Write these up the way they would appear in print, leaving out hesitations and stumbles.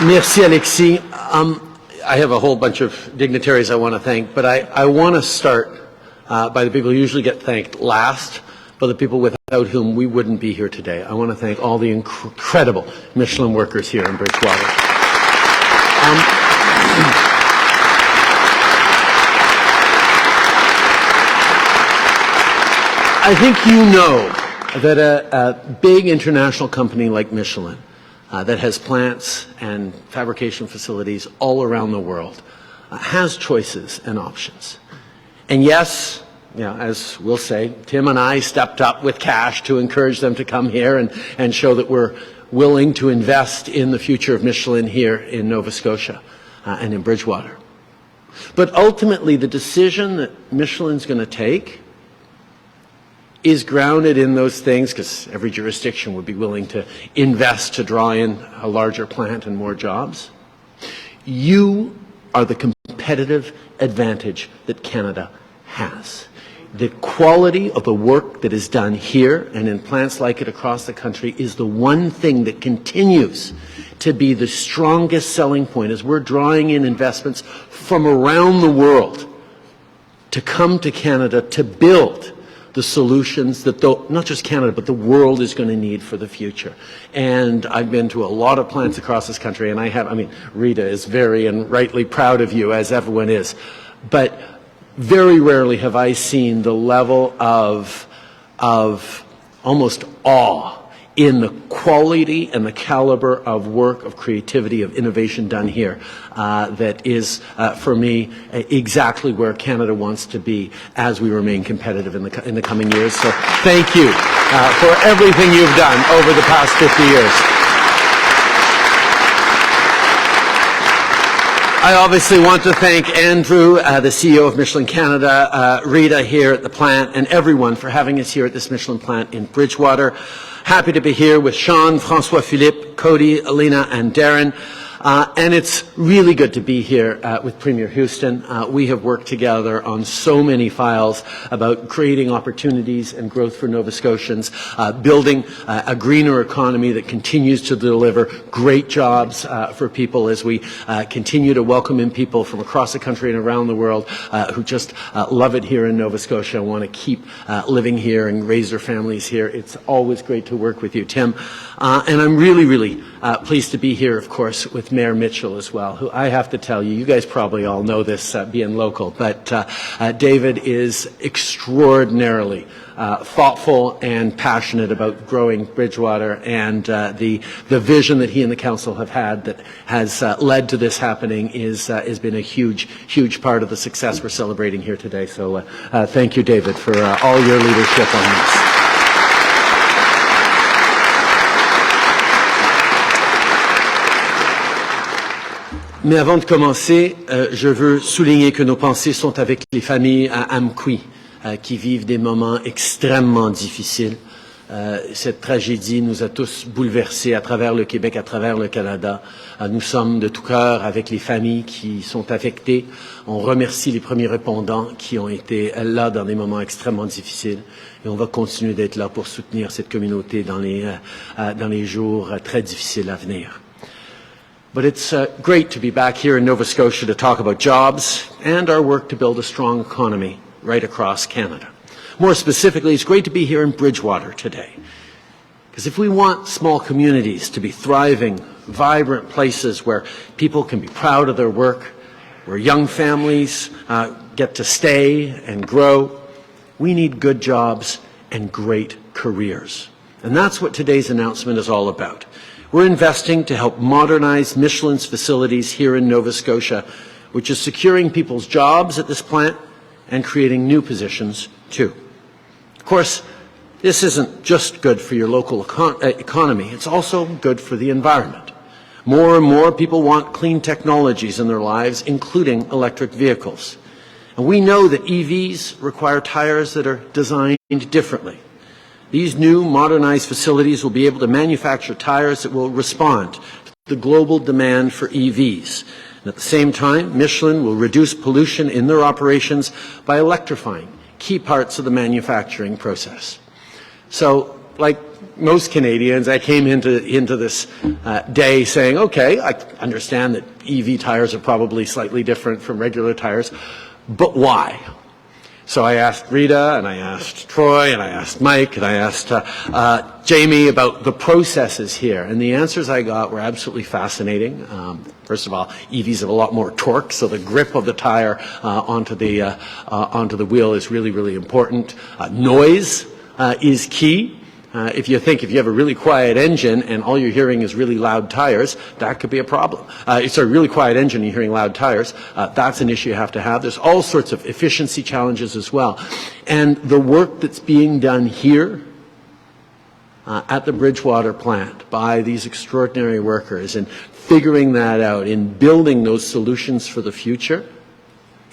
Merci, Alexis. I have a whole bunch of dignitaries I want to thank, but I want to start by the people who usually get thanked last, but the people without whom we wouldn't be here today. I want to thank all the incredible Michelin workers here in Bridgewater. I think you know that a big international company like Michelin that has plants and fabrication facilities all around the world has choices and options. And yes, as we'll say, Tim and I stepped up with cash to encourage them to come here and show that we're willing to invest in the future of Michelin here in Nova Scotia and in Bridgewater. But ultimately, the decision that Michelin's going to take is grounded in those things, because every jurisdiction would be willing to invest to draw in a larger plant and more jobs. You are the competitive advantage that Canada has. The quality of the work that is done here and in plants like it across the country is the one thing that continues to be the strongest selling point as we're drawing in investments from around the world to come to Canada to build the solutions that not just Canada, but the world is going to need for the future. And I've been to a lot of plants across this country, and Rita is very and rightly proud of you, as everyone is. But very rarely have I seen the level of almost awe in the quality and the caliber of work, of creativity, of innovation done here that is, for me, exactly where Canada wants to be as we remain competitive in the coming years. So thank you for everything you've done over the past 50 years. I obviously want to thank Andrew, the CEO of Michelin Canada, Rita here at the plant, and everyone for having us here at this Michelin plant in Bridgewater. Happy to be here with Sean, Francois Philippe, Cody, Alina, and Darren. And it's really good to be here with Premier Houston. We have worked together on so many files about creating opportunities and growth for Nova Scotians, building a greener economy that continues to deliver great jobs for people as we continue to welcome in people from across the country and around the world who just love it here in Nova Scotia and want to keep living here and raise their families here. It's always great to work with you, Tim. And I'm really, really pleased to be here, of course, with Mayor Mitchell as well, who I have to tell you, you guys probably all know this being local, but David is extraordinarily thoughtful and passionate about growing Bridgewater, and the vision that he and the council have had that has led to this happening has been a huge part of the success we're celebrating here today. So thank you, David, for all your leadership on this. Mais avant de commencer, je veux souligner que nos pensées sont avec les familles à Amqui qui vivent des moments extrêmement difficiles. Cette tragédie nous a tous bouleversés à travers le Québec, à travers le Canada. Nous sommes de tout cœur avec les familles qui sont affectées. On remercie les premiers répondants qui ont été là dans des moments extrêmement difficiles. Et on va continuer d'être là pour soutenir cette communauté dans les jours très difficiles à venir. But it's great to be back here in Nova Scotia to talk about jobs and our work to build a strong economy right across Canada. More specifically, it's great to be here in Bridgewater today. Because if we want small communities to be thriving, vibrant places where people can be proud of their work, where young families get to stay and grow, we need good jobs and great careers. And that's what today's announcement is all about. We're investing to help modernize Michelin's facilities here in Nova Scotia, which is securing people's jobs at this plant and creating new positions too. Of course, this isn't just good for your local economy, it's also good for the environment. More and more people want clean technologies in their lives, including electric vehicles. And we know that EVs require tires that are designed differently. These new modernized facilities will be able to manufacture tires that will respond to the global demand for EVs. And at the same time, Michelin will reduce pollution in their operations by electrifying key parts of the manufacturing process. So like most Canadians, I came into this day saying, okay, I understand that EV tires are probably slightly different from regular tires, but why? So I asked Rita, and I asked Troy, and I asked Mike, and I asked Jamie about the processes here. And the answers I got were absolutely fascinating. First of all, EVs have a lot more torque, so the grip of the tire onto the wheel is really, really important. Noise is key. If you have a really quiet engine and all you're hearing is really loud tires, that could be a problem. Really quiet engine and you're hearing loud tires, that's an issue you have to have. There's all sorts of efficiency challenges as well. And the work that's being done here at the Bridgewater plant by these extraordinary workers and figuring that out, in building those solutions for the future,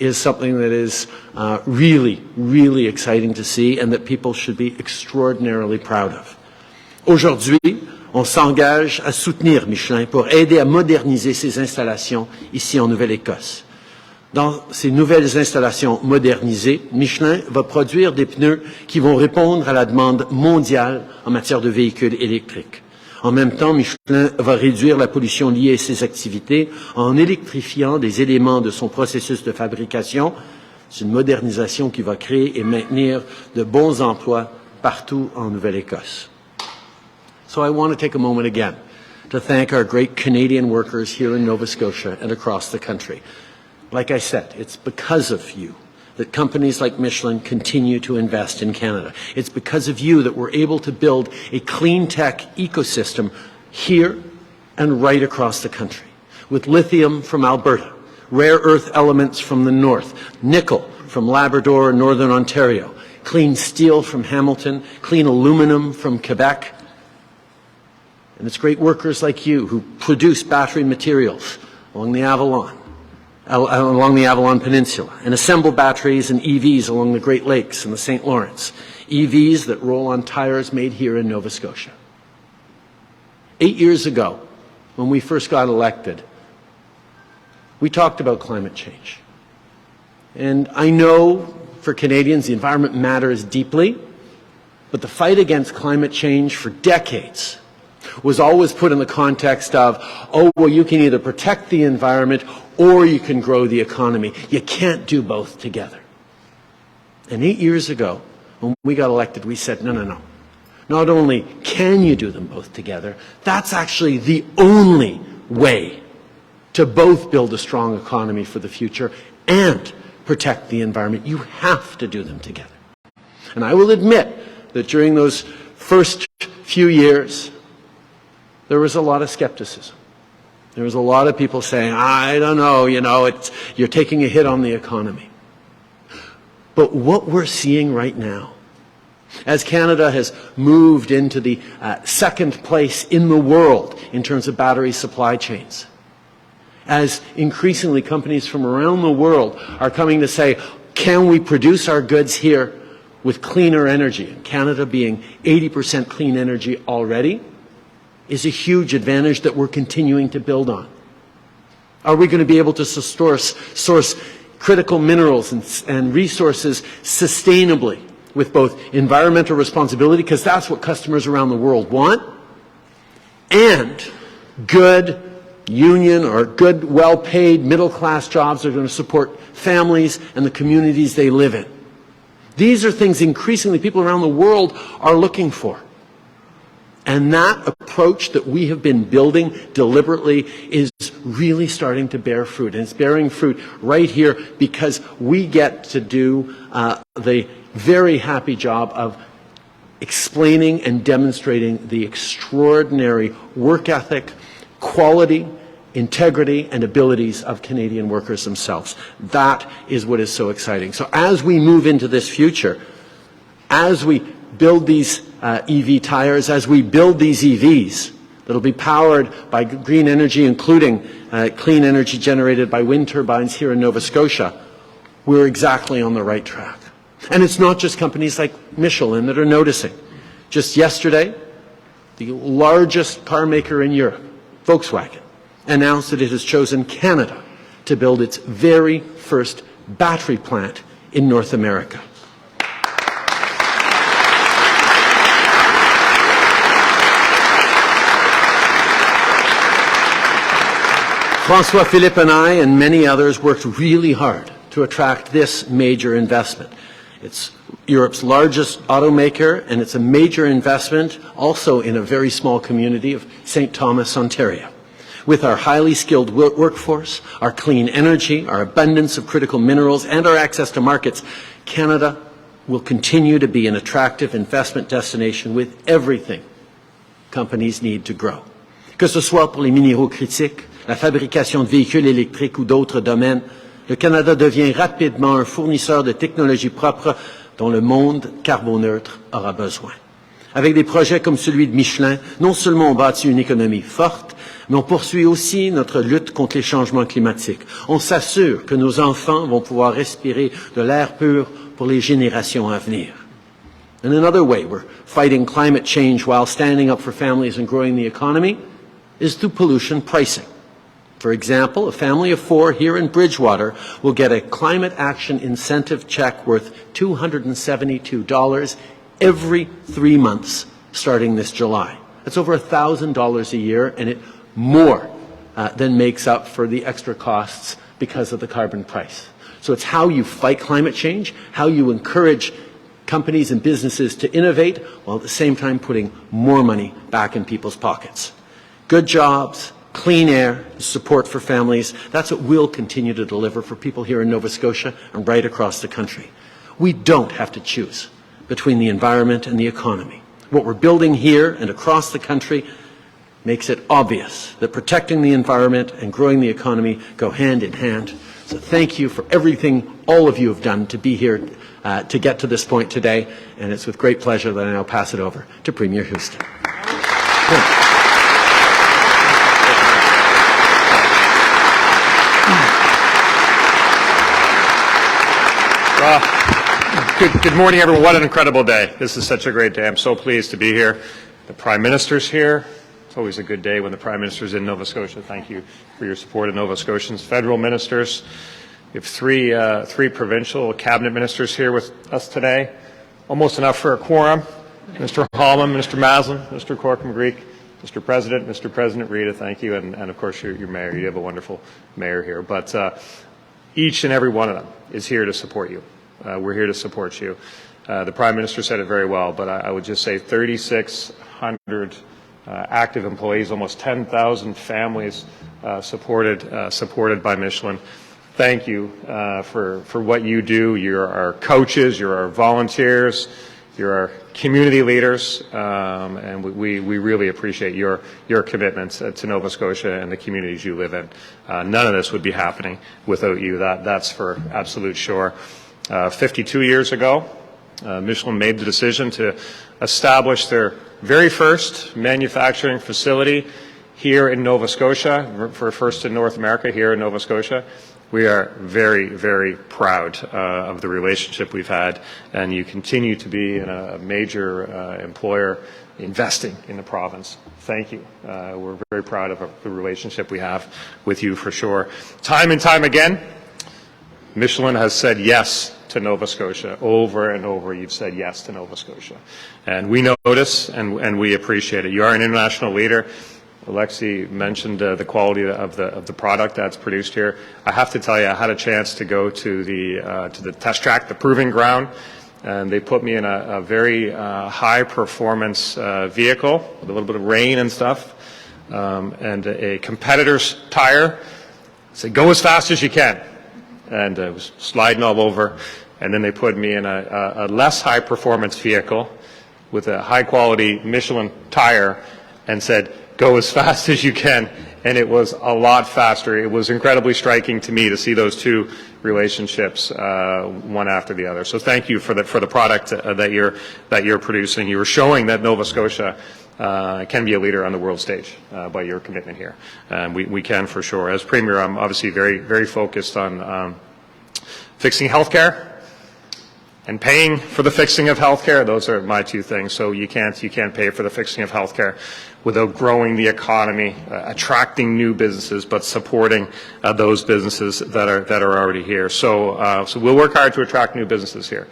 is something that is really, really exciting to see and that people should be extraordinarily proud of. Aujourd'hui, on s'engage à soutenir Michelin pour aider à moderniser ses installations ici en Nouvelle-Écosse. Dans ces nouvelles installations modernisées, Michelin va produire des pneus qui vont répondre à la demande mondiale en matière de véhicules électriques. En même temps, Michelin va réduire la pollution liée à ses activités en électrifiant des éléments de son processus de fabrication. C'est une modernisation qui va créer et maintenir de bons emplois partout en Nouvelle-Écosse. So I want to take a moment again to thank our great Canadian workers here in Nova Scotia and across the country. Like I said, it's because of you that companies like Michelin continue to invest in Canada. It's because of you that we're able to build a clean tech ecosystem here and right across the country. With lithium from Alberta, rare earth elements from the north, nickel from Labrador and Northern Ontario, clean steel from Hamilton, clean aluminum from Quebec. And it's great workers like you who produce battery materials along the Avalon Peninsula, and assemble batteries and EVs along the Great Lakes and the St. Lawrence, EVs that roll on tires made here in Nova Scotia. 8 years ago, when we first got elected, we talked about climate change. And I know for Canadians the environment matters deeply, but the fight against climate change for decades was always put in the context of, oh, well, you can either protect the environment or you can grow the economy. You can't do both together. And 8 years ago, when we got elected, we said, no, no, no. Not only can you do them both together, that's actually the only way to both build a strong economy for the future and protect the environment. You have to do them together. And I will admit that during those first few years, there was a lot of skepticism. There was a lot of people saying, I don't know, you're taking a hit on the economy. But what we're seeing right now, as Canada has moved into the second place in the world in terms of battery supply chains, as increasingly companies from around the world are coming to say, can we produce our goods here with cleaner energy? Canada being 80% clean energy already is a huge advantage that we're continuing to build on. Are we going to be able to source critical minerals and resources sustainably with both environmental responsibility, because that's what customers around the world want, and good union or good, well-paid, middle-class jobs that are going to support families and the communities they live in? These are things increasingly people around the world are looking for. And that approach that we have been building deliberately is really starting to bear fruit. And it's bearing fruit right here because we get to do the very happy job of explaining and demonstrating the extraordinary work ethic, quality, integrity, and abilities of Canadian workers themselves. That is what is so exciting. So as we move into this future, as we build these EV tires, as we build these EVs that'll be powered by green energy, including clean energy generated by wind turbines here in Nova Scotia, we're exactly on the right track. And it's not just companies like Michelin that are noticing. Just yesterday, the largest car maker in Europe, Volkswagen, announced that it has chosen Canada to build its very first battery plant in North America. François, Philippe and I and many others worked really hard to attract this major investment. It's Europe's largest automaker, and it's a major investment also in a very small community of St. Thomas, Ontario. With our highly skilled workforce, our clean energy, our abundance of critical minerals, and our access to markets, Canada will continue to be an attractive investment destination with everything companies need to grow. Que ce soit pour les minéraux critiques, la fabrication de véhicules électriques ou d'autres domaines, le Canada devient rapidement un fournisseur de technologies propres dont le monde carboneutre aura besoin. Avec des projets comme celui de Michelin, non seulement on bâtit une économie forte, mais on poursuit aussi notre lutte contre les changements climatiques. On s'assure que nos enfants vont pouvoir respirer de l'air pur pour les générations à venir. In another way, we're fighting climate change while standing up for families and growing the economy is through pollution pricing. For example, a family of 4 here in Bridgewater will get a climate action incentive check worth $272 every 3 months starting this July. That's over $1,000 a year, and it more than makes up for the extra costs because of the carbon price. So it's how you fight climate change, how you encourage companies and businesses to innovate, while at the same time putting more money back in people's pockets. Good jobs, clean air, support for families, that's what we'll continue to deliver for people here in Nova Scotia and right across the country. We don't have to choose between the environment and the economy. What we're building here and across the country makes it obvious that protecting the environment and growing the economy go hand in hand. So thank you for everything all of you have done to be here to get to this point today, and it's with great pleasure that I now pass it over to Premier Houston. Good morning, everyone. What an incredible day. This is such a great day. I'm so pleased to be here. The Prime Minister's here. It's always a good day when the Prime Minister's in Nova Scotia. Thank you for your support of Nova Scotians. Federal ministers. We have three provincial cabinet ministers here with us today. Almost enough for a quorum. Mr. Hallman, Mr. Maslin, Mr. Cork-McGreek, Mr. President Rita, thank you, and of course your mayor. You have a wonderful mayor here. But each and every one of them is here to support you. We're here to support you. The Prime Minister said it very well, but I would just say 3,600 active employees, almost 10,000 families supported by Michelin. Thank you for what you do. You're our coaches, you're our volunteers, you're our community leaders, and we really appreciate your commitments to Nova Scotia and the communities you live in. None of this would be happening without you. That's for absolute sure. 52 years ago, Michelin made the decision to establish their very first manufacturing facility here in Nova Scotia, for first in North America here in Nova Scotia. We are very, very proud of the relationship we've had, and you continue to be a major employer investing in the province. Thank you. We're very proud of the relationship we have with you for sure. Time and time again, Michelin has said yes to Nova Scotia. Over and over, you've said yes to Nova Scotia. And we notice and we appreciate it. You are an international leader. Alexi mentioned the quality of the product that's produced here. I have to tell you, I had a chance to go to the test track, the proving ground, and they put me in a very high performance vehicle with a little bit of rain and stuff, and a competitor's tire. Said, go as fast as you can. And I was sliding all over, and then they put me in a less high performance vehicle with a high quality Michelin tire and said, go as fast as you can, and it was a lot faster. It was incredibly striking to me to see those two relationships one after the other. So thank you for the product that you're producing. You are showing that Nova Scotia can be a leader on the world stage by your commitment here. We can for sure. As Premier, I'm obviously very, very focused on fixing healthcare and paying for the fixing of healthcare. Those are my two things. So you can't pay for the fixing of healthcare without growing the economy, attracting new businesses, but supporting those businesses that are already here. So we'll work hard to attract new businesses here.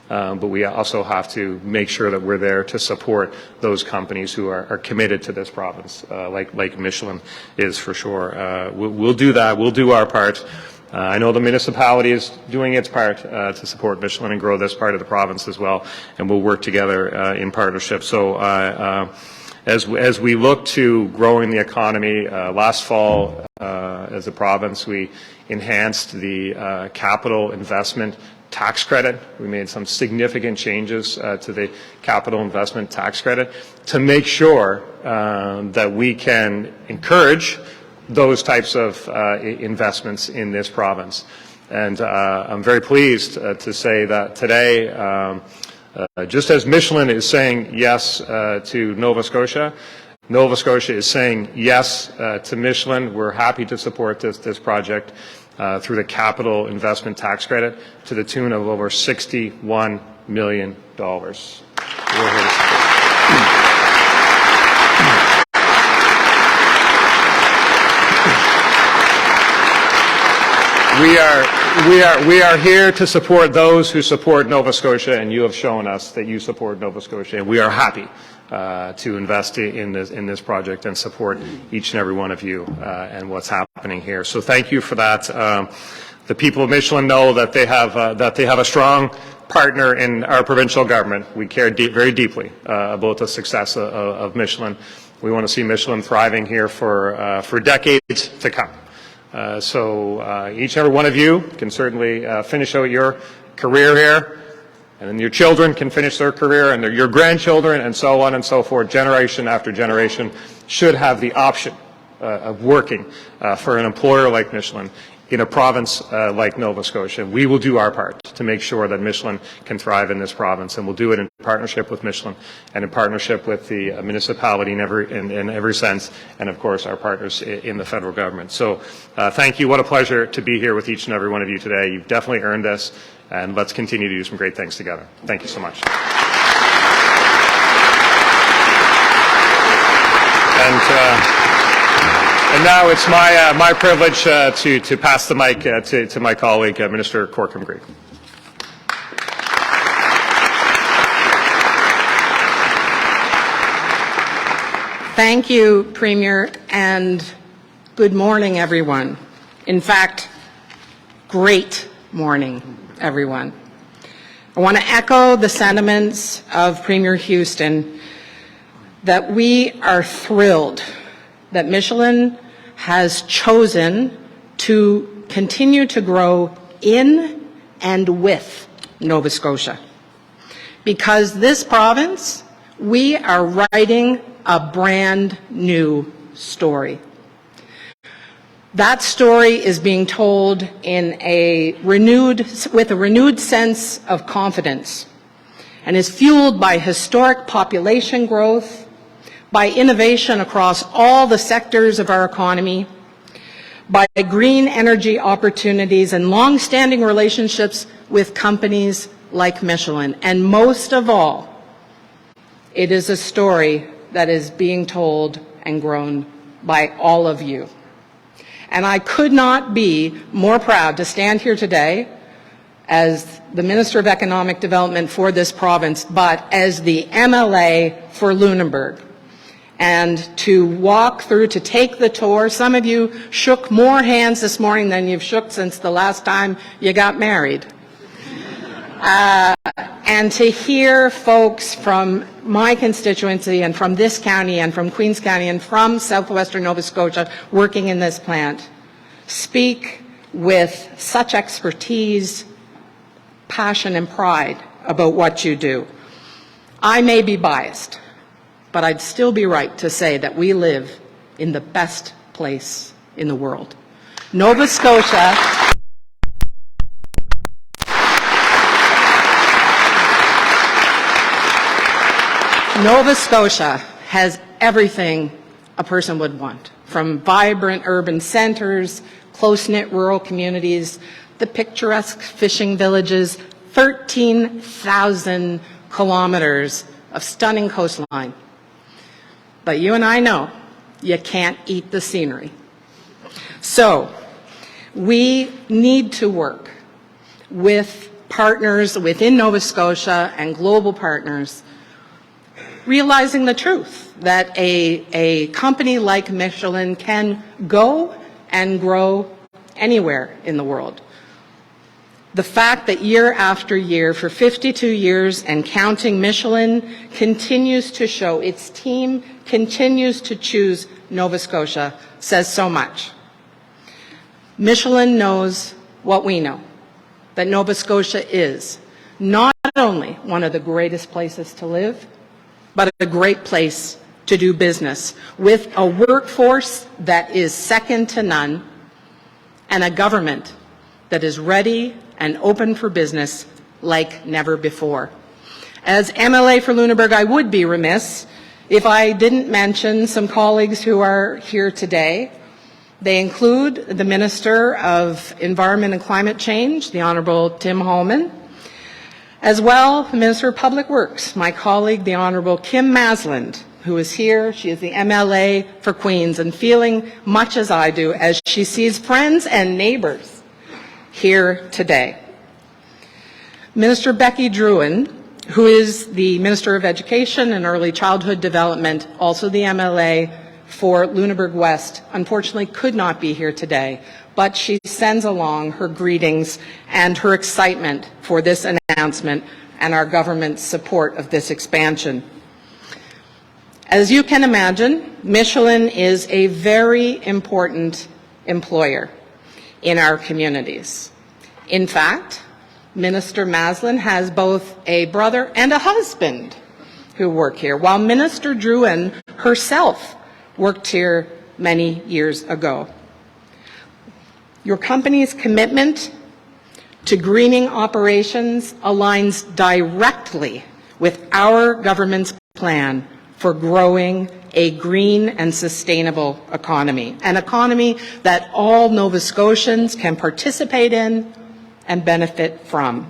but we also have to make sure that we're there to support those companies who are committed to this province, like Michelin is for sure. We'll do that. We'll do our part. I know the municipality is doing its part to support Michelin and grow this part of the province as well, and we'll work together in partnership. So as we look to growing the economy, last fall as a province we enhanced the capital investment tax credit. We made some significant changes to the capital investment tax credit to make sure that we can encourage those types of investments in this province. And I'm very pleased to say that today, just as Michelin is saying yes to Nova Scotia, Nova Scotia is saying yes to Michelin. We're happy to support this project through the capital investment tax credit to the tune of over $61 million. We're here to support. We are here to support those who support Nova Scotia, and you have shown us that you support Nova Scotia, and we are happy to invest in this project and support each and every one of you and what's happening here. So thank you for that. The people of Michelin know that they have a strong partner in our provincial government. We care very deeply about the success of Michelin. We want to see Michelin thriving here for decades to come. So each and every one of you can certainly finish out your career here, and then your children can finish their career, and your grandchildren, and so on and so forth. Generation after generation should have the option of working for an employer like Michelin in a province like Nova Scotia. We will do our part to make sure that Michelin can thrive in this province, and we'll do it in partnership with Michelin and in partnership with the municipality in every sense, and of course our partners in the federal government. So thank you. What a pleasure to be here with each and every one of you today. You've definitely earned this, and let's continue to do some great things together. Thank you so much. And now it's my privilege to pass the mic to my colleague, Minister Corkum-Grieve. Thank you, Premier, and good morning, everyone. In fact, great morning, everyone. I want to echo the sentiments of Premier Houston that we are thrilled that Michelin has chosen to continue to grow in and with Nova Scotia. Because this province, we are writing a brand new story. That story is being told with a renewed sense of confidence, and is fueled by historic population growth, by innovation across all the sectors of our economy, by green energy opportunities and long-standing relationships with companies like Michelin. And most of all, it is a story that is being told and grown by all of you. And I could not be more proud to stand here today as the Minister of Economic Development for this province, but as the MLA for Lunenburg, and to walk through, to take the tour. Some of you shook more hands this morning than you've shook since the last time you got married. And to hear folks from my constituency and from this county and from Queens County and from southwestern Nova Scotia working in this plant speak with such expertise, passion and pride about what you do. I may be biased, but I'd still be right to say that we live in the best place in the world. Nova Scotia has everything a person would want, from vibrant urban centers, close-knit rural communities, the picturesque fishing villages, 13,000 kilometers of stunning coastline. But you and I know you can't eat the scenery. So we need to work with partners within Nova Scotia and global partners, realizing the truth that a company like Michelin can go and grow anywhere in the world. The fact that year after year, for 52 years and counting, Michelin continues to show, its team continues to choose Nova Scotia, says so much. Michelin knows what we know, that Nova Scotia is not only one of the greatest places to live, but a great place to do business, with a workforce that is second to none, and a government that is ready and open for business like never before. As MLA for Lunenburg, I would be remiss if I didn't mention some colleagues who are here today. They include the Minister of Environment and Climate Change, the Honourable Tim Holman, as well the Minister of Public Works, my colleague, the Honourable Kim Masland, who is here. She is the MLA for Queens and feeling much as I do as she sees friends and neighbours here today. Minister Becky Drouin, who is the Minister of Education and Early Childhood Development, also the MLA for Lunenburg West, unfortunately could not be here today, but she sends along her greetings and her excitement for this announcement and our government's support of this expansion. As you can imagine, Michelin is a very important employer in our communities. In fact, Minister Masland has both a brother and a husband who work here, while Minister Drouin herself worked here many years ago. Your company's commitment to greening operations aligns directly with our government's plan for growing a green and sustainable economy, an economy that all Nova Scotians can participate in and benefit from.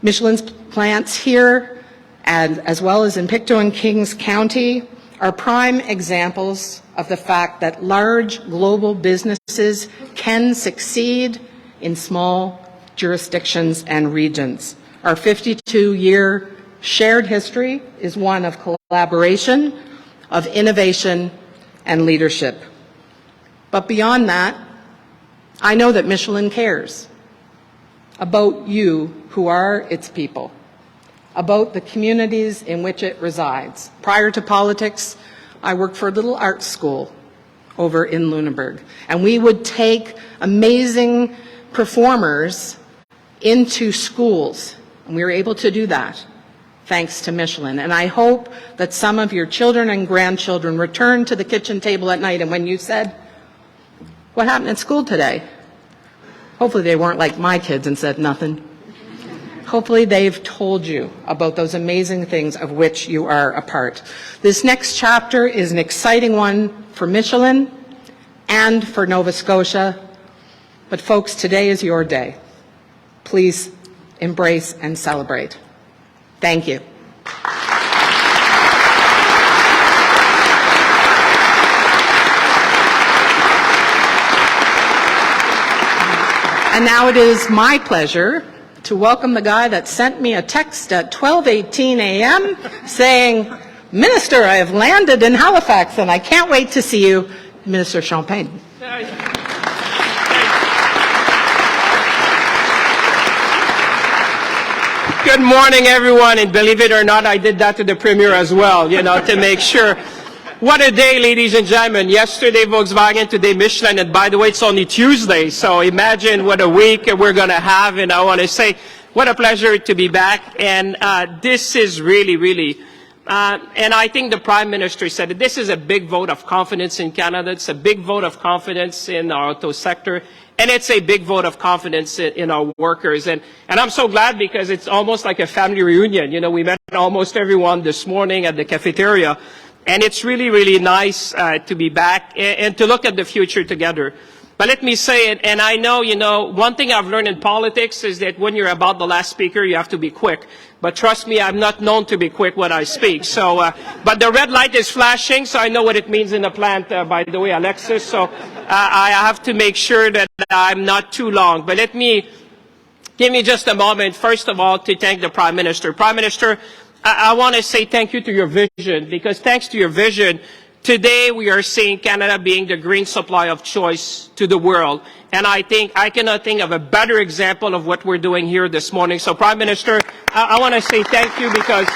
Michelin's plants here, and as well as in Pictou and Kings County, are prime examples of the fact that large global businesses can succeed in small jurisdictions and regions. Our 52-year shared history is one of collaboration, of innovation, and leadership. But beyond that, I know that Michelin cares about you who are its people, about the communities in which it resides. Prior to politics, I worked for a little art school over in Lunenburg, and we would take amazing performers into schools, and we were able to do that thanks to Michelin. And I hope that some of your children and grandchildren return to the kitchen table at night, and when you said, "What happened at school today?" hopefully they weren't like my kids and said nothing. Hopefully they've told you about those amazing things of which you are a part. This next chapter is an exciting one for Michelin and for Nova Scotia. But folks, today is your day. Please embrace and celebrate. Thank you. And now it is my pleasure to welcome the guy that sent me a text at 12:18 a.m. saying, "Minister, I have landed in Halifax and I can't wait to see you," Minister Champagne. Good morning, everyone, and believe it or not, I did that to the Premier as well, to make sure. What a day, ladies and gentlemen. Yesterday, Volkswagen, today, Michelin, and by the way, it's only Tuesday, so imagine what a week we're going to have, and I want to say, what a pleasure to be back, and this is really, and I think the Prime Minister said it, this is a big vote of confidence in Canada, it's a big vote of confidence in our auto sector, and it's a big vote of confidence in our workers. And I'm so glad because it's almost like a family reunion. We met almost everyone this morning at the cafeteria. And it's really nice to be back and to look at the future together. But let me say it, and I know, one thing I've learned in politics is that when you're about the last speaker, you have to be quick. But trust me, I'm not known to be quick when I speak. So, but the red light is flashing, so I know what it means in the plant, by the way, Alexis. So I have to make sure that I'm not too long. But let me Give me just a moment, first of all, to thank the Prime Minister. Prime Minister, I want to say thank you to your vision, because thanks to your vision, today we are seeing Canada being the green supply of choice to the world. And I cannot think of a better example of what we're doing here this morning. So Prime Minister, I want to say thank you, because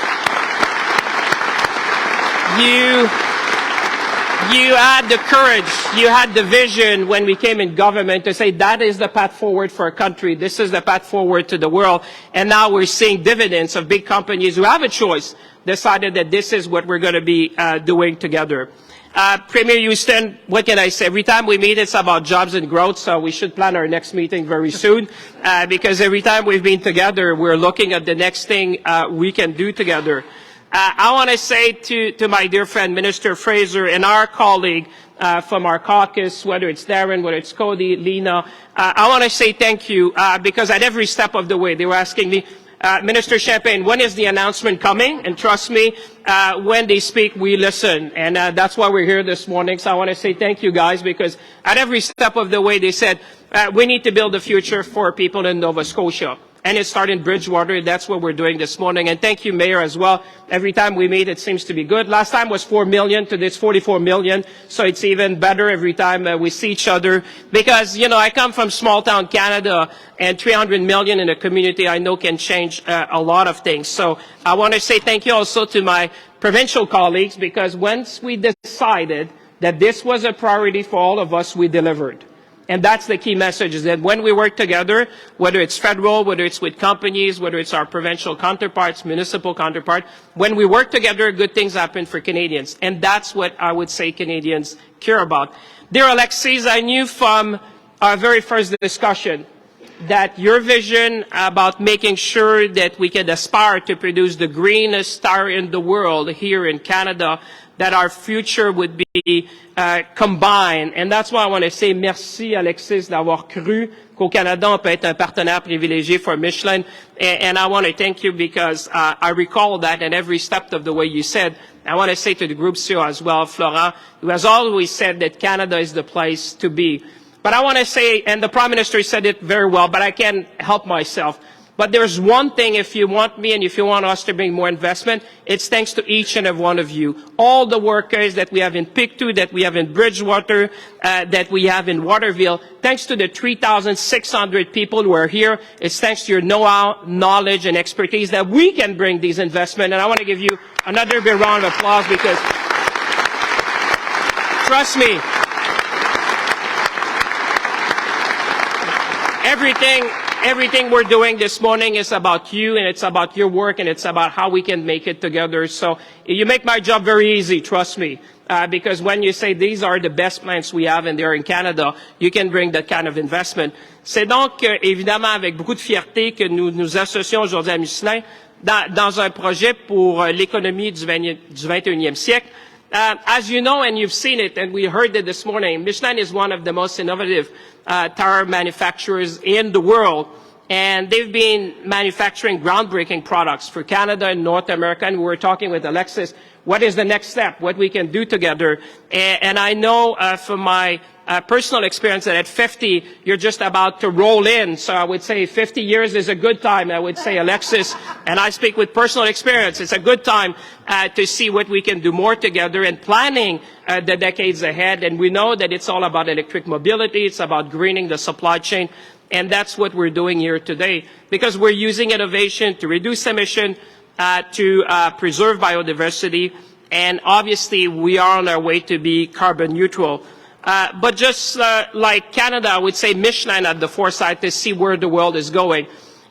you had the courage, you had the vision when we came in government to say that is the path forward for a country, this is the path forward to the world, and now we're seeing dividends of big companies who have a choice, decided that this is what we're going to be doing together. Premier Houston, what can I say? Every time we meet, it's about jobs and growth, so we should plan our next meeting very soon, because every time we've been together, we're looking at the next thing we can do together. I want to say to my dear friend, Minister Fraser, and our colleague from our caucus, whether it's Darren, whether it's Cody, Lena, I want to say thank you, because at every step of the way, they were asking me, Minister Champagne, when is the announcement coming? And trust me, when they speak, we listen. And that's why we're here this morning. So I want to say thank you, guys, because at every step of the way, they said, we need to build a future for people in Nova Scotia. And it started in Bridgewater. That's what we're doing this morning. And thank you, Mayor, as well. Every time we meet, it seems to be good. Last time was 4 million. Today it's 44 million. So it's even better every time we see each other. Because, you know, I come from small town Canada, and 300 million in a community I know can change a lot of things. So I want to say thank you also to my provincial colleagues, because once we decided that this was a priority for all of us, we delivered. And that's the key message, is that when we work together, whether it's federal, whether it's with companies, whether it's our provincial counterparts, municipal counterpart, when we work together, good things happen for Canadians. And that's what I would say Canadians care about. Dear Alexis, I knew from our very first discussion that your vision about making sure that we can aspire to produce the greenest star in the world here in Canada, that our future would be combined. And that's why I want to say merci, Alexis, d'avoir cru qu'au Canada, on peut être un partenaire privilégié for Michelin. And I want to thank you, because I recall that, and every step of the way you said. I want to say to the group CEO as well, Florent, who has always said that Canada is the place to be. But I want to say, and the Prime Minister said it very well, but I can't help myself. But there's one thing, if you want me and if you want us to bring more investment, it's thanks to each and every one of you. All the workers that we have in Pictou, that we have in Bridgewater, that we have in Waterville, thanks to the 3,600 people who are here, it's thanks to your know-how, knowledge, and expertise that we can bring these investments. And I want to give you another big round of applause, because trust me, everything we're doing this morning is about you, and it's about your work, and it's about how we can make it together. So you make my job very easy, trust me, because when you say these are the best plants we have and they're in Canada, you can bring that kind of investment. C'est donc évidemment avec beaucoup de fierté que nous nous associons aujourd'hui à Michelin dans un projet pour l'économie du 21e siècle. As you know, and you've seen it, and we heard it this morning, Michelin is one of the most innovative tire manufacturers in the world. And they've been manufacturing groundbreaking products for Canada and North America. And we were talking with Alexis, what is the next step, what we can do together. And I know from my personal experience that at 50, you're just about to roll in. So I would say 50 years is a good time, I would say, Alexis. And I speak with personal experience. It's a good time to see what we can do more together and planning the decades ahead. And we know that it's all about electric mobility. It's about greening the supply chain. And that's what we're doing here today, because we're using innovation to reduce emission, to preserve biodiversity. And obviously, we are on our way to be carbon neutral. But just like Canada, I would say Michelin had the foresight to see where the world is going.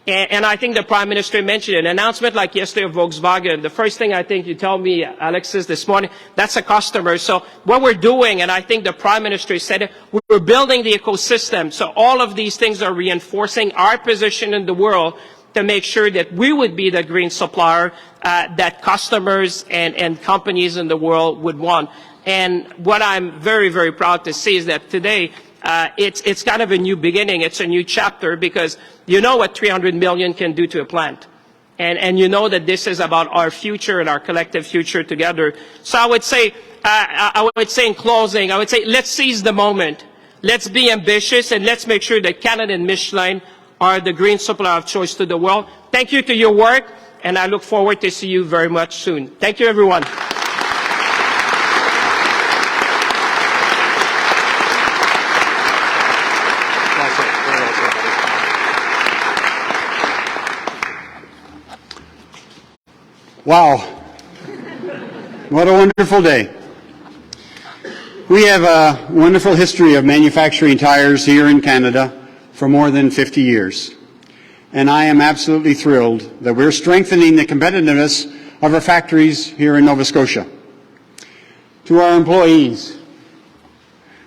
And I think the Prime Minister mentioned an announcement like yesterday of Volkswagen. The first thing I think you tell me, Alexis, this morning, that's a customer. So what we're doing, and I think the Prime Minister said it, we're building the ecosystem. So all of these things are reinforcing our position in the world to make sure that we would be the green supplier that customers and companies in the world would want. And what I'm very, very proud to see is that today, it's kind of a new beginning. It's a new chapter, because you know what 300 million can do to a plant. And you know that this is about our future and our collective future together. So I would say in closing, I would say let's seize the moment. Let's be ambitious, and let's make sure that Canada and Michelin are the green supplier of choice to the world. Thank you to your work, and I look forward to see you very much soon. Thank you, everyone. Wow. What a wonderful day. We have a wonderful history of manufacturing tires here in Canada for more than 50 years. And I am absolutely thrilled that we're strengthening the competitiveness of our factories here in Nova Scotia. To our employees,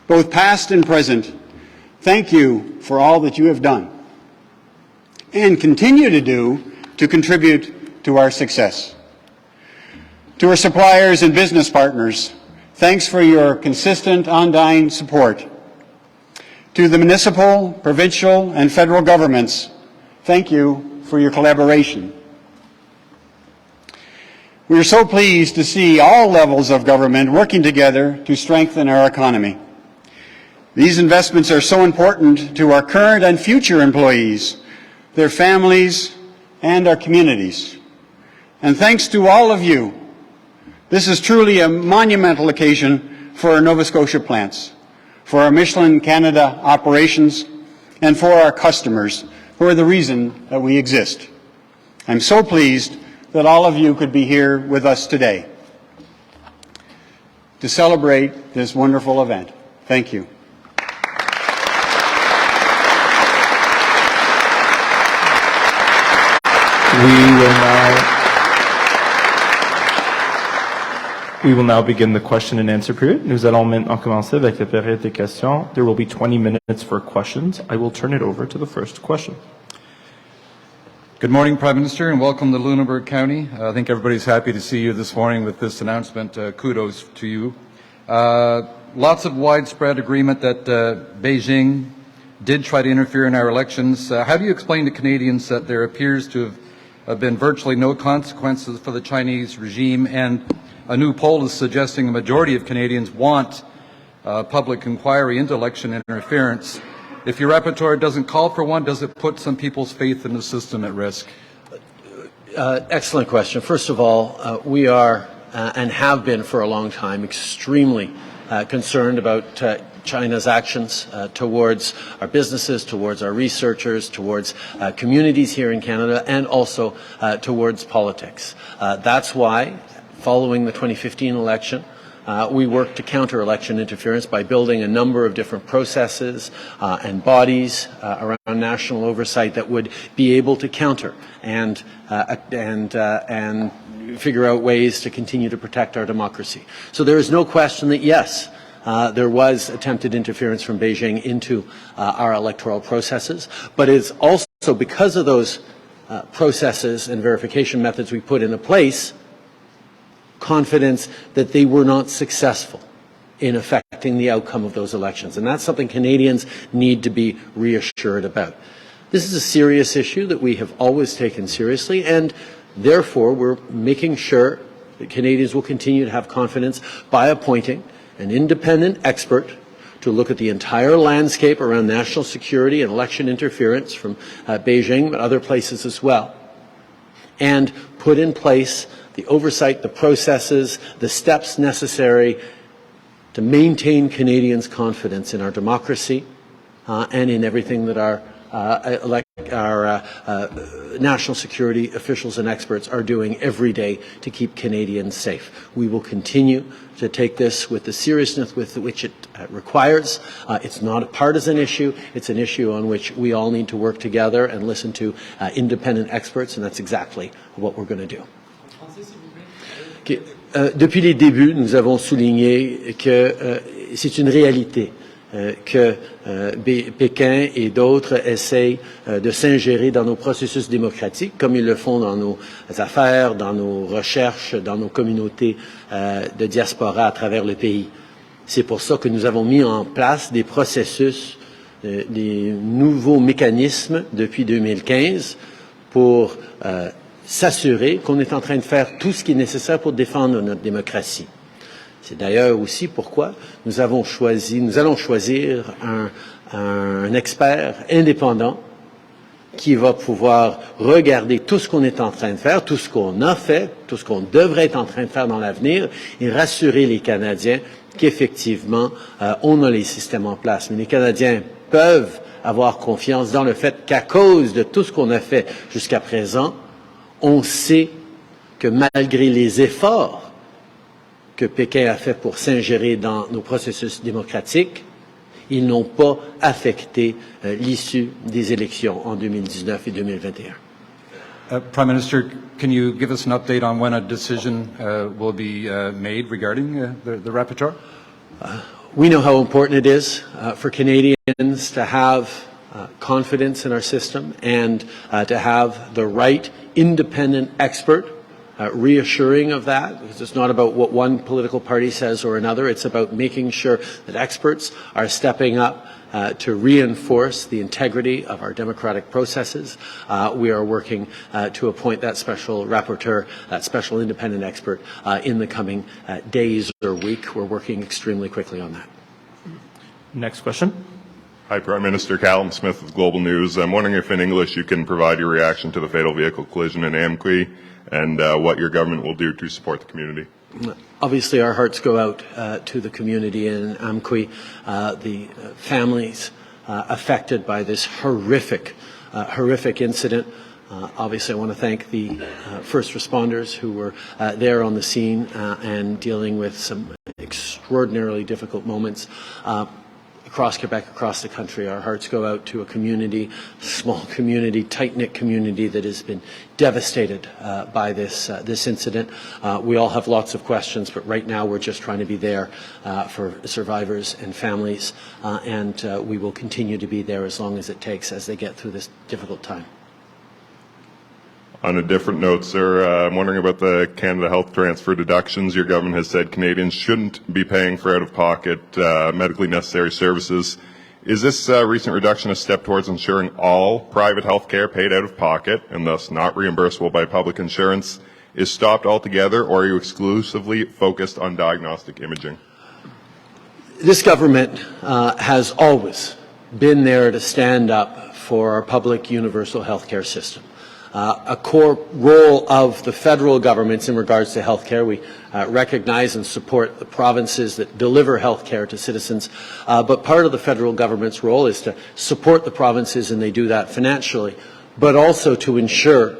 both past and present, thank you for all that you have done and continue to do to contribute to our success. To our suppliers and business partners, thanks for your consistent, undying support. To the municipal, provincial, and federal governments, thank you for your collaboration. We are so pleased to see all levels of government working together to strengthen our economy. These investments are so important to our current and future employees, their families, and our communities. And thanks to all of you, this is truly a monumental occasion for our Nova Scotia plants, for our Michelin Canada operations, and for our customers, who are the reason that we exist. I'm so pleased that all of you could be here with us today to celebrate this wonderful event. Thank you. We will now begin the question and answer period. Nous allons maintenant commencer avec la période des questions. There will be 20 minutes for questions. I will turn it over to the first question. Good morning, Prime Minister, and welcome to Lunenburg County. I think everybody's happy to see you this morning with this announcement. Kudos to you. Lots of widespread agreement that Beijing did try to interfere in our elections. How do you explain to Canadians that there appears to have been virtually no consequences for the Chinese regime, and a new poll is suggesting a majority of Canadians want public inquiry into election interference? If your repertoire doesn't call for one, does it put some people's faith in the system at risk? Excellent question. First of all, we are and have been for a long time extremely concerned about China's actions towards our businesses, towards our researchers, towards communities here in Canada, and also towards politics. That's why, following the 2015 election, we worked to counter election interference by building a number of different processes and bodies around national oversight that would be able to counter and figure out ways to continue to protect our democracy. So there is no question that, yes, there was attempted interference from Beijing into our electoral processes, but it's also because of those processes and verification methods we put into place, confidence that they were not successful in affecting the outcome of those elections. And that's something Canadians need to be reassured about. This is a serious issue that we have always taken seriously, and therefore we're making sure that Canadians will continue to have confidence by appointing an independent expert to look at the entire landscape around national security and election interference from Beijing, but other places as well, and put in place the oversight, the processes, the steps necessary to maintain Canadians' confidence in our democracy and in everything that our national security officials and experts are doing every day to keep Canadians safe. We will continue to take this with the seriousness with which it requires. It's not a partisan issue. It's an issue on which we all need to work together and listen to independent experts, and that's exactly what we're going to do. Depuis les débuts, nous avons souligné que c'est une réalité que Pékin et d'autres essayent de s'ingérer dans nos processus démocratiques, comme ils le font dans nos affaires, dans nos recherches, dans nos communautés de diaspora à travers le pays. C'est pour ça que nous avons mis en place des processus, des nouveaux mécanismes depuis 2015 pour s'assurer qu'on est en train de faire tout ce qui est nécessaire pour défendre notre démocratie. C'est d'ailleurs aussi pourquoi nous allons choisir un expert indépendant qui va pouvoir regarder tout ce qu'on est en train de faire, tout ce qu'on a fait, tout ce qu'on devrait être en train de faire dans l'avenir et rassurer les Canadiens qu'effectivement, on a les systèmes en place. Mais les Canadiens peuvent avoir confiance dans le fait qu'à cause de tout ce qu'on a fait jusqu'à présent, on sait que malgré les efforts que Pékin a fait pour s'ingérer dans nos processus démocratiques, ils n'ont pas affecté l'issue des élections en 2019 et 2021. Prime Minister, can you give us an update on when a decision will be made regarding the rapporteur? We know how important it is for Canadians to have confidence in our system and to have the right independent expert reassuring of that, because it's not about what one political party says or another. It's about making sure that experts are stepping up to reinforce the integrity of our democratic processes. We are working to appoint that special rapporteur, that special independent expert, in the coming days or week. We're working extremely quickly on that. Next question. Hi, Prime Minister. Callum Smith with Global News. I'm wondering if in English you can provide your reaction to the fatal vehicle collision in Amqui and what your government will do to support the community. Obviously, our hearts go out to the community in Amqui, the families affected by this horrific incident. Obviously, I want to thank the first responders who were there on the scene and dealing with some extraordinarily difficult moments. Across Quebec, across the country, our hearts go out to a community, small community, tight-knit community that has been devastated by this incident. We all have lots of questions, but right now we're just trying to be there for survivors and families, and we will continue to be there as long as it takes as they get through this difficult time. On a different note, sir, I'm wondering about the Canada Health Transfer deductions. Your government has said Canadians shouldn't be paying for out-of-pocket medically necessary services. Is this recent reduction a step towards ensuring all private health care paid out of pocket and thus not reimbursable by public insurance is stopped altogether, or are you exclusively focused on diagnostic imaging? This government has always been there to stand up for our public universal health care system. A core role of the federal governments in regards to health care. We recognize and support the provinces that deliver health care to citizens, but part of the federal government's role is to support the provinces, and they do that financially, but also to ensure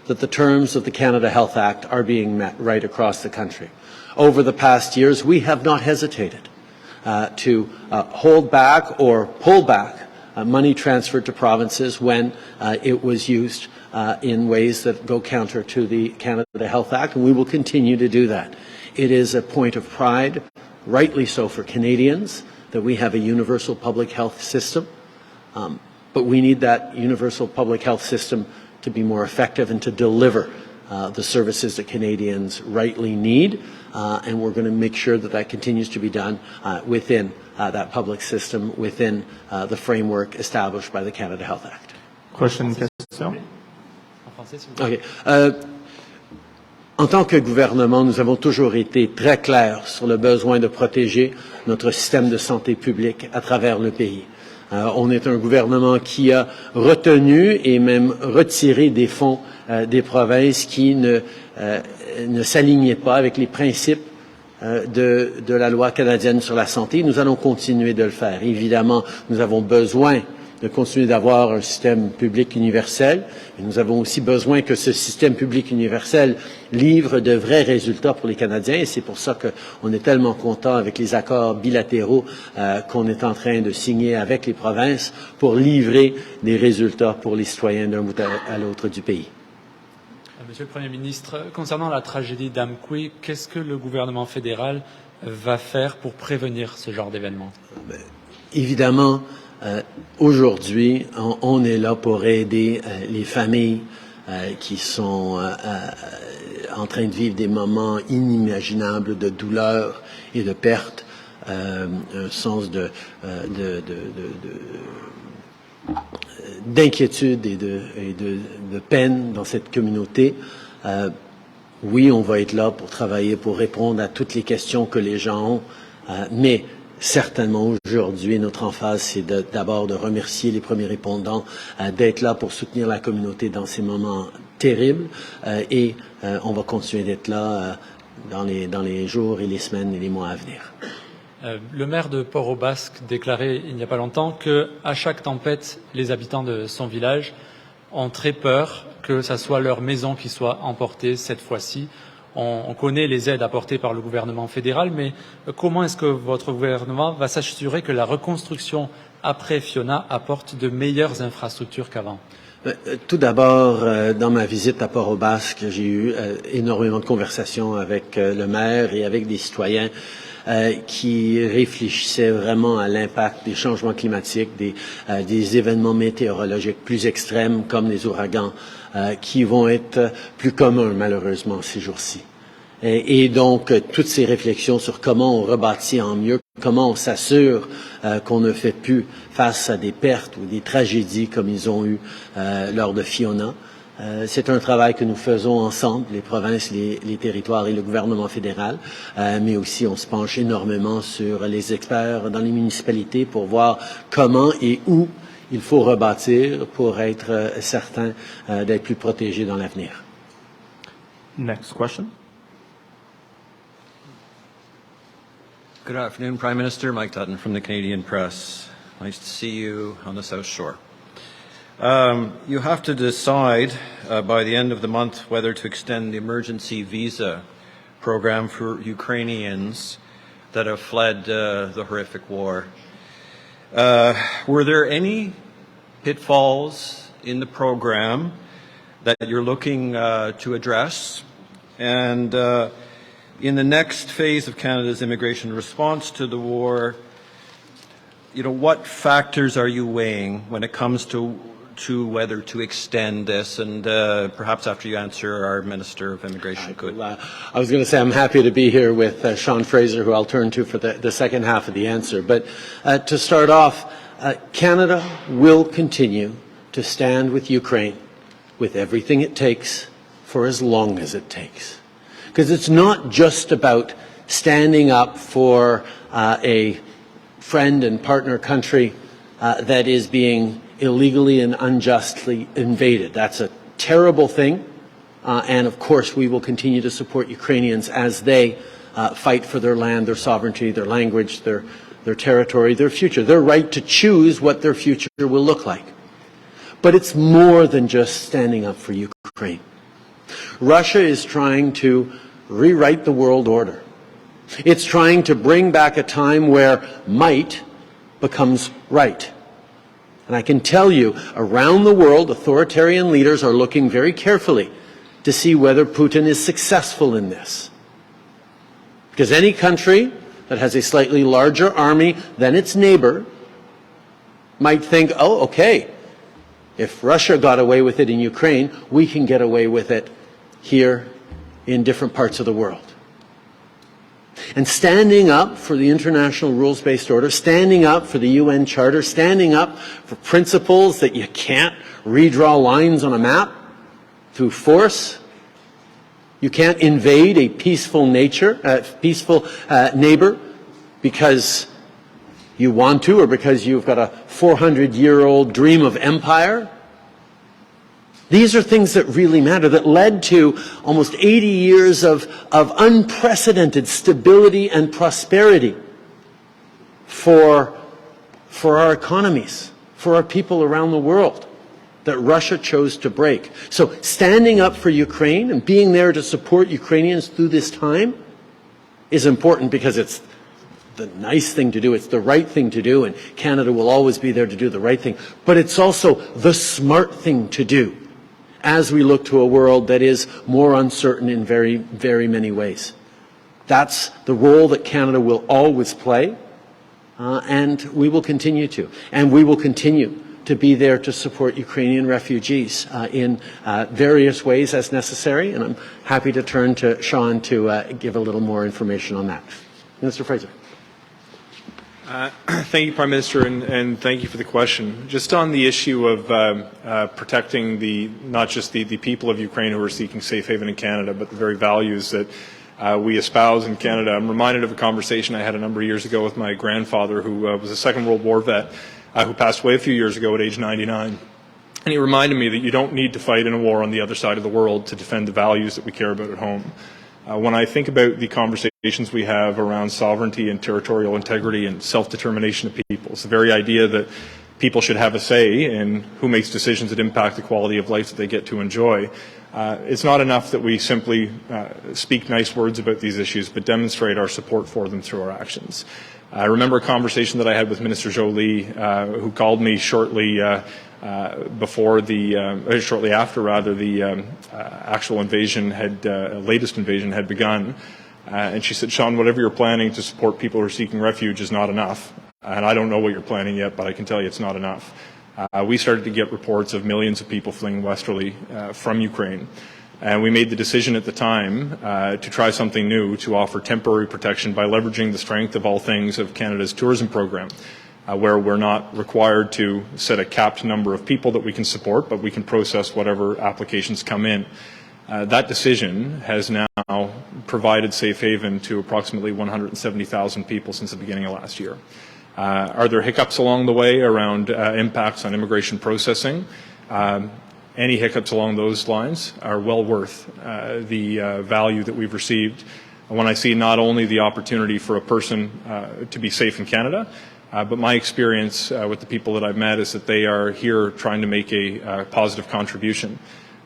that the terms of the Canada Health Act are being met right across the country. Over the past years, we have not hesitated to hold back or pull back money transferred to provinces when it was used in ways that go counter to the Canada Health Act, and we will continue to do that. It is a point of pride, rightly so for Canadians, that we have a universal public health system, but we need that universal public health system to be more effective and to deliver the services that Canadians rightly need, and we're going to make sure that that continues to be done within that public system, within the framework established by the Canada Health Act. Question, question? Okay. En tant que gouvernement, nous avons toujours été très clairs sur le besoin de protéger notre système de santé publique à travers le pays. On est un gouvernement qui a retenu et même retiré des fonds des provinces qui ne s'alignaient pas avec les principes de la loi canadienne sur la santé. Nous allons continuer de le faire. Évidemment, nous avons besoin de continuer d'avoir un système public universel, mais nous avons aussi besoin que ce système public universel livre de vrais résultats pour les Canadiens, et c'est pour ça qu'on est tellement content avec les accords bilatéraux qu'on est en train de signer avec les provinces pour livrer des résultats pour les citoyens d'un bout à l'autre du pays. Monsieur le Premier ministre, concernant la tragédie d'Amqui, qu'est-ce que le gouvernement fédéral va faire pour prévenir ce genre d'événement? Évidemment, aujourd'hui, on est là pour aider les familles qui sont en train de vivre des moments inimaginables de douleur et de perte, un sens d'inquiétude et de peine dans cette communauté. Oui, on va être là pour travailler, pour répondre à toutes les questions que les gens ont, mais certainement aujourd'hui, notre emphase, c'est d'abord de remercier les premiers répondants d'être là pour soutenir la communauté dans ces moments terribles et on va continuer d'être là dans les jours et les semaines et les mois à venir. Le maire de Port-au-Basque déclarait il n'y a pas longtemps qu'à chaque tempête, les habitants de son village ont très peur que ce soit leur maison qui soit emportée cette fois-ci. On connaît les aides apportées par le gouvernement fédéral, mais comment est-ce que votre gouvernement va s'assurer que la reconstruction après Fiona apporte de meilleures infrastructures qu'avant? Tout d'abord, dans ma visite à Port-au-Basque, j'ai eu énormément de conversations avec le maire et avec des citoyens qui réfléchissaient vraiment à l'impact des changements climatiques, des événements météorologiques plus extrêmes comme les ouragans qui vont être plus communs malheureusement ces jours-ci. Et donc, toutes ces réflexions sur comment on rebâtit en mieux, comment on s'assure qu'on ne fait plus face à des pertes ou des tragédies comme ils ont eu lors de Fiona. C'est un travail que nous faisons ensemble, les provinces, les territoires et le gouvernement fédéral, mais aussi on se penche énormément sur les experts dans les municipalités pour voir comment et où il faut rebâtir pour être certain d'être plus protégé dans l'avenir. Next question. Good afternoon, Prime Minister. Mike Dutton from the Canadian Press. Nice to see you on the South Shore. You have to decide by the end of the month whether to extend the emergency visa program for Ukrainians that have fled the horrific war. Were there any pitfalls in the program that you're looking to address? And in the next phase of Canada's immigration response to the war, what factors are you weighing when it comes to whether to extend this? And perhaps after you answer, our Minister of Immigration could. I was going to say I'm happy to be here with Sean Fraser, who I'll turn to for the second half of the answer. But to start off, Canada will continue to stand with Ukraine with everything it takes for as long as it takes. Because it's not just about standing up for a friend and partner country that is being illegally and unjustly invaded. That's a terrible thing. And of course, we will continue to support Ukrainians as they fight for their land, their sovereignty, their language, their territory, their future, their right to choose what their future will look like. But it's more than just standing up for Ukraine. Russia is trying to rewrite the world order. It's trying to bring back a time where might becomes right. And I can tell you, around the world, authoritarian leaders are looking very carefully to see whether Putin is successful in this. Because any country that has a slightly larger army than its neighbor might think, oh, okay, if Russia got away with it in Ukraine, we can get away with it here in different parts of the world. And standing up for the international rules-based order, standing up for the UN Charter, standing up for principles that you can't redraw lines on a map through force. You can't invade a peaceful neighbor because you want to or because you've got a 400-year-old dream of empire. These are things that really matter, that led to almost 80 years of unprecedented stability and prosperity for our economies, for our people around the world, that Russia chose to break. So standing up for Ukraine and being there to support Ukrainians through this time is important because it's the nice thing to do, it's the right thing to do, and Canada will always be there to do the right thing. But it's also the smart thing to do as we look to a world that is more uncertain in very, very many ways. That's the role that Canada will always play, and we will continue to. And we will continue to be there to support Ukrainian refugees in various ways as necessary, and I'm happy to turn to Sean to give a little more information on that. Minister Fraser. Thank you, Prime Minister, and thank you for the question. Just on the issue of protecting not just the people of Ukraine who are seeking safe haven in Canada, but the very values that we espouse in Canada. I'm reminded of a conversation I had a number of years ago with my grandfather, who was a Second World War vet, who passed away a few years ago at age 99. And he reminded me that you don't need to fight in a war on the other side of the world to defend the values that we care about at home. When I think about the conversations we have around sovereignty and territorial integrity and self-determination of peoples, the very idea that people should have a say in who makes decisions that impact the quality of life that they get to enjoy, it's not enough that we simply speak nice words about these issues, but demonstrate our support for them through our actions. I remember a conversation that I had with Minister Jolie, who called me shortly shortly after the actual invasion latest invasion had begun, and she said, "Sean, whatever you're planning to support people who are seeking refuge is not enough, and I don't know what you're planning yet, but I can tell you it's not enough." We started to get reports of millions of people fleeing westerly from Ukraine. And we made the decision at the time to try something new, to offer temporary protection by leveraging the strength of all things of Canada's tourism program, where we're not required to set a capped number of people that we can support, but we can process whatever applications come in. That decision has now provided safe haven to approximately 170,000 people since the beginning of last year. Are there hiccups along the way around impacts on immigration processing? Any hiccups along those lines are well worth the value that we've received. When I see not only the opportunity for a person to be safe in Canada, but my experience with the people that I've met is that they are here trying to make a positive contribution.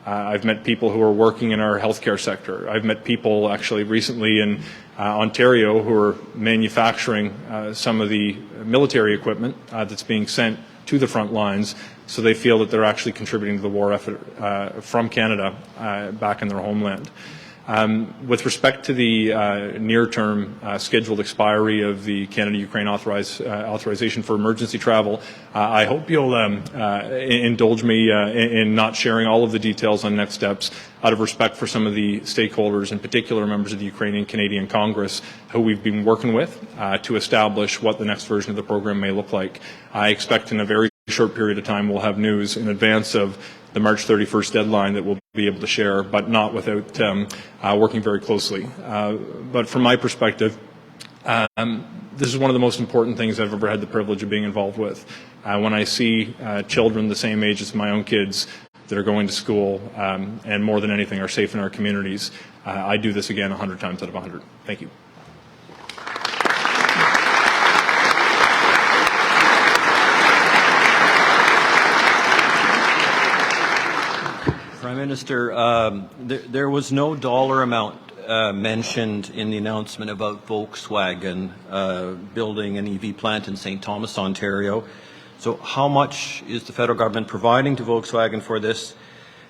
I've met people who are working in our healthcare sector. I've met people actually recently in Ontario who are manufacturing some of the military equipment that's being sent to the front lines, so they feel that they're actually contributing to the war effort from Canada back in their homeland. With respect to the near-term scheduled expiry of the Canada-Ukraine authorization for emergency travel, I hope you'll indulge me in not sharing all of the details on next steps out of respect for some of the stakeholders, in particular members of the Ukrainian-Canadian Congress, who we've been working with to establish what the next version of the program may look like. I expect in a very short period of time we'll have news in advance of the March 31st deadline that we'll be able to share, but not without working very closely. But from my perspective, this is one of the most important things I've ever had the privilege of being involved with. When I see children the same age as my own kids that are going to school and more than anything are safe in our communities, I do this again 100 times out of 100. Thank you. Prime Minister, there was no dollar amount mentioned in the announcement about Volkswagen building an EV plant in St. Thomas, Ontario. So how much is the federal government providing to Volkswagen for this?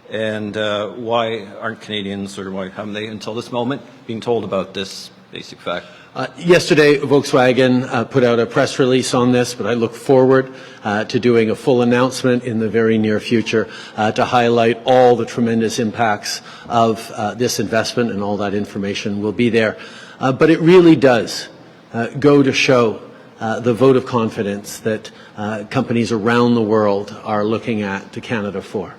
And why aren't Canadians, or why haven't they until this moment been told about this basic fact? Yesterday, Volkswagen put out a press release on this, but I look forward to doing a full announcement in the very near future to highlight all the tremendous impacts of this investment, and all that information will be there. But it really does go to show the vote of confidence that companies around the world are looking at to Canada for.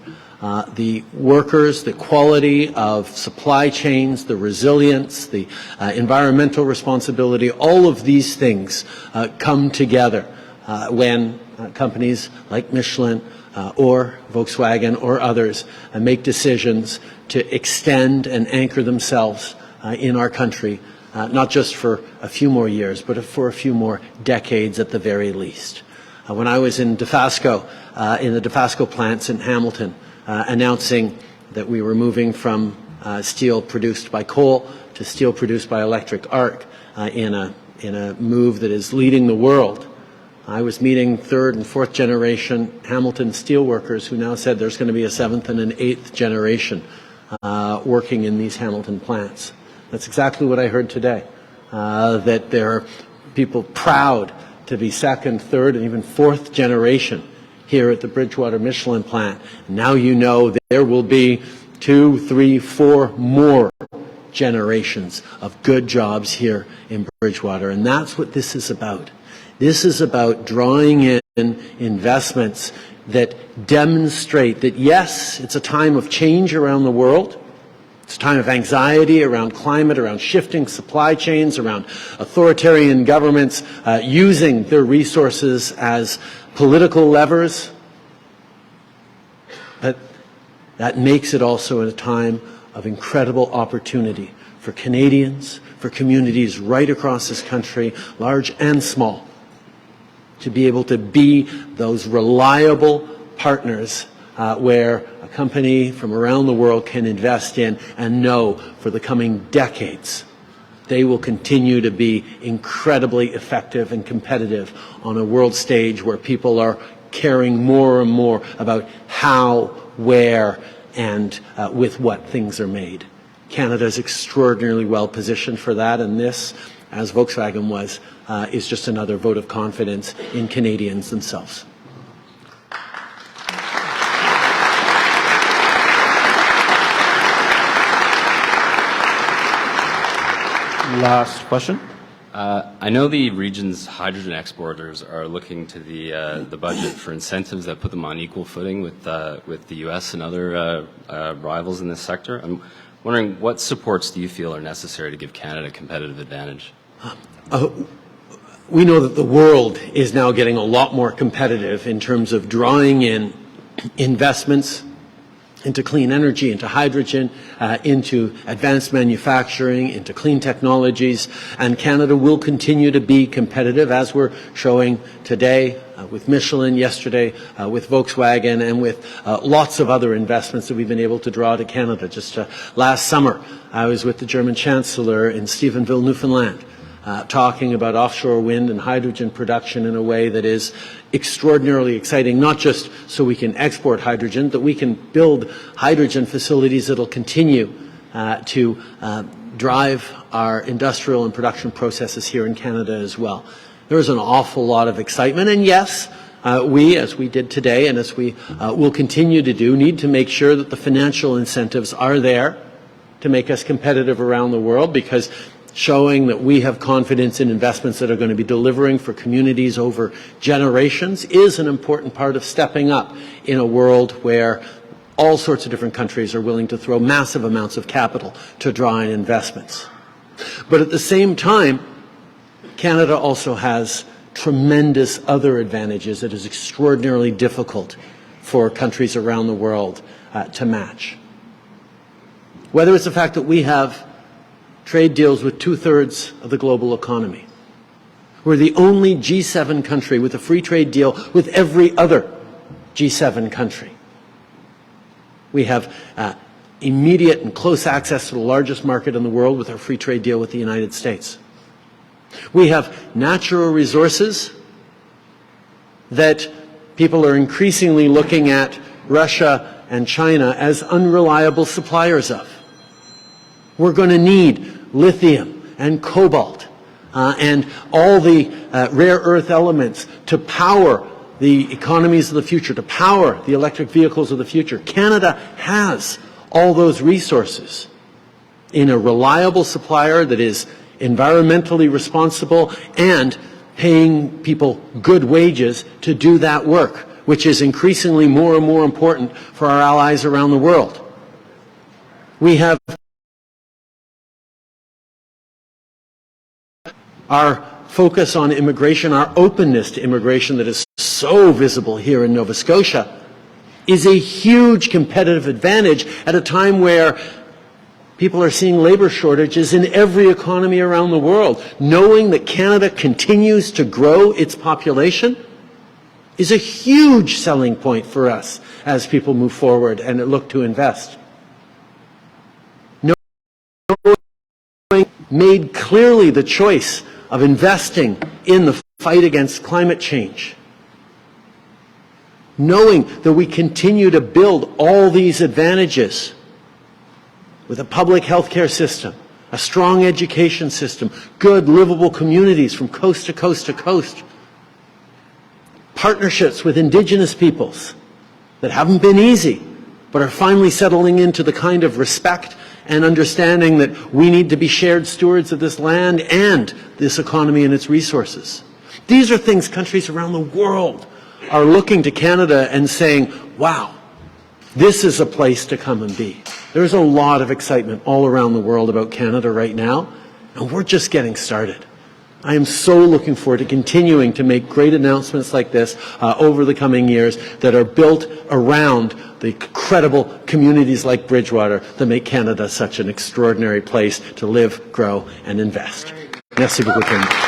The workers, the quality of supply chains, the resilience, the environmental responsibility, all of these things come together when companies like Michelin or Volkswagen or others make decisions to extend and anchor themselves in our country, not just for a few more years, but for a few more decades at the very least. When I was in Dofasco, in the Dofasco plants in Hamilton, announcing that we were moving from steel produced by coal to steel produced by electric arc in a move that is leading the world. I was meeting third and fourth generation Hamilton steelworkers who now said there's going to be a seventh and an eighth generation working in these Hamilton plants. That's exactly what I heard today, that there are people proud to be second, third, and even fourth generation here at the Bridgewater Michelin plant. Now you know there will be 2, 3, 4 more generations of good jobs here in Bridgewater. And that's what this is about. This is about drawing in investments that demonstrate that, yes, it's a time of change around the world, It's a time of anxiety around climate, around shifting supply chains, around authoritarian governments using their resources as political levers. But that makes it also a time of incredible opportunity for Canadians, for communities right across this country, large and small, to be able to be those reliable partners where a company from around the world can invest in and know for the coming decades they will continue to be incredibly effective and competitive on a world stage where people are caring more and more about how, where, and with what things are made. Canada is extraordinarily well positioned for that, and this, as Volkswagen was, is just another vote of confidence in Canadians themselves. Last question. I know the region's hydrogen exporters are looking to the budget for incentives that put them on equal footing with the U.S. and other rivals in this sector. I'm wondering what supports do you feel are necessary to give Canada a competitive advantage? We know that the world is now getting a lot more competitive in terms of drawing in investments into clean energy, into hydrogen, into advanced manufacturing, into clean technologies, and Canada will continue to be competitive, as we're showing today with Michelin, yesterday with Volkswagen, and with lots of other investments that we've been able to draw to Canada. Just last summer, I was with the German Chancellor in Stephenville, Newfoundland, talking about offshore wind and hydrogen production in a way that is extraordinarily exciting, not just so we can export hydrogen, but we can build hydrogen facilities that will continue to drive our industrial and production processes here in Canada as well. There's an awful lot of excitement, and yes, we, as we did today and as we will continue to do, need to make sure that the financial incentives are there to make us competitive around the world, because showing that we have confidence in investments that are going to be delivering for communities over generations is an important part of stepping up in a world where all sorts of different countries are willing to throw massive amounts of capital to draw in investments. But at the same time, Canada also has tremendous other advantages that is extraordinarily difficult for countries around the world to match. Whether it's the fact that we have trade deals with 2/3 of the global economy. We're the only G7 country with a free trade deal with every other G7 country. We have immediate and close access to the largest market in the world with our free trade deal with the United States. We have natural resources that people are increasingly looking at Russia and China as unreliable suppliers of. We're going to need lithium and cobalt and all the rare earth elements to power the economies of the future, to power the electric vehicles of the future. Canada has all those resources in a reliable supplier that is environmentally responsible and paying people good wages to do that work, which is increasingly more and more important for our allies around the world. We have our focus on immigration, our openness to immigration that is so visible here in Nova Scotia, is a huge competitive advantage at a time where people are seeing labor shortages in every economy around the world. Knowing that Canada continues to grow its population is a huge selling point for us as people move forward and look to invest. Made clearly the choice of investing in the fight against climate change. Knowing that we continue to build all these advantages with a public health care system, a strong education system, good livable communities from coast to coast to coast, partnerships with Indigenous peoples that haven't been easy, but are finally settling into the kind of respect and understanding that we need to be shared stewards of this land and this economy and its resources. These are things countries around the world are looking to Canada and saying, wow, This is a place to come and be. There's a lot of excitement all around the world about Canada right now, and we're just getting started. I am so looking forward to continuing to make great announcements like this over the coming years that are built around the incredible communities like Bridgewater that make Canada such an extraordinary place to live, grow, and invest. Merci beaucoup.